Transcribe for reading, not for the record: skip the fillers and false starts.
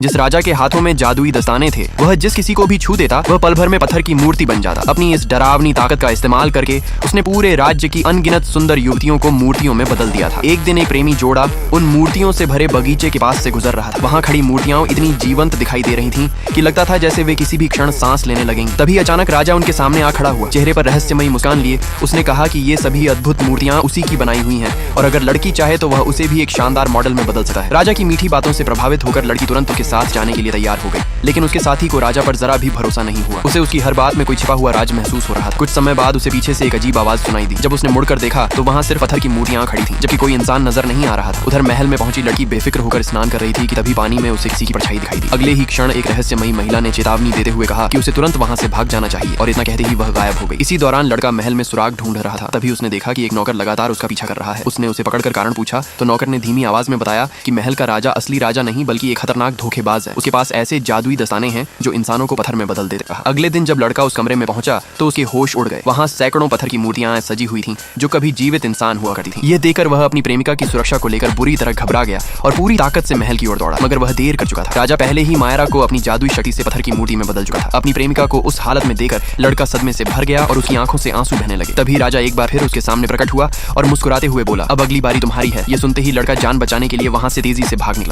जिस राजा के हाथों में जादुई दस्ताने थे, वह जिस किसी को भी छू देता वह पल भर में पत्थर की मूर्ति बन जाता। अपनी इस डरावनी ताकत का इस्तेमाल करके उसने पूरे राज्य की अनगिनत सुंदर युवतियों को मूर्तियों में बदल दिया था। एक दिन एक प्रेमी जोड़ा उन मूर्तियों से भरे बगीचे के पास से गुजर रहा था। वहाँ खड़ी मूर्तियां इतनी जीवंत दिखाई दे रही थीं कि लगता था जैसे वे किसी भी क्षण सांस लेने लगेंगी। तभी अचानक राजा उनके सामने आ खड़ा हुआ। चेहरे पर रहस्यमयी मुस्कान लिए उसने कहा कि ये सभी अद्भुत मूर्तियां उसी की बनाई हुई हैं और अगर लड़की चाहे तो वह उसे भी एक शानदार मॉडल में बदल सकता है। राजा की मीठी बातों से प्रभावित होकर लड़की तुरंत उसके साथ जाने के लिए तैयार हो गई, लेकिन उसके साथी को राजा पर जरा भी भरोसा नहीं हुआ। उसे उसकी हर बात में कोई छिपा हुआ राज महसूस हो रहा था। कुछ समय बाद उसे पीछे से एक अजीब आवाज सुनाई दी। जब उसने मुड़कर देखा तो वहाँ सिर्फ पत्थर की मूर्तियां खड़ी थीं, जबकि कोई इंसान नजर नहीं आ रहा था। उधर महल में पहुंची लड़की बेफिक्र होकर स्नान कर रही थी कि तभी पानी में उसे किसी की परछाई दिखाई दी। अगले ही क्षण एक रहस्यमयी महिला ने चेतावनी देते हुए कहा कि उसे तुरंत वहाँ से भाग जाना चाहिए और इतना कहते ही वह गायब हो गई। इसी दौरान लड़का महल में सुराग ढूंढ रहा था। तभी उसने देखा कि एक नौकर लगातार उसका पीछा कर रहा है। उसने उसे पकड़कर कारण पूछा तो नौकर ने धीमी आवाज में बताया कि महल का राजा असली राजा नहीं बल्कि एक खतरनाक धोखेबाज है। उसके पास ऐसे जादुई दस्ताने हैं जो इंसानों को पत्थर में बदल देते। कहा अगले दिन जब लड़का उस कमरे में पहुंचा तो उसके होश उड़ गए। वहाँ सैकड़ों पत्थर की मूर्तियां सजी हुई थीं जो कभी जीवित इंसान हुआ करती थीं। ये देखकर वह अपनी प्रेमिका की सुरक्षा को लेकर बुरी तरह घबरा गया और पूरी ताकत से महल की ओर दौड़ा, मगर वह देर कर चुका था। राजा पहले ही मायरा को अपनी जादुई शक्ति से पत्थर की मूर्ति में बदल चुका था। अपनी प्रेमिका को उस हालत में देखकर लड़का सदमे से भर गया और उसकी आंखों से आंसू बहने लगे। तभी राजा एक बार फिर उसके सामने प्रकट हुआ और मुस्कुराते हुए बोला, अब अगली बारी तुम्हारी है। ये सुनते ही लड़का जान बचाने के लिए वहां से तेजी से भाग निकला।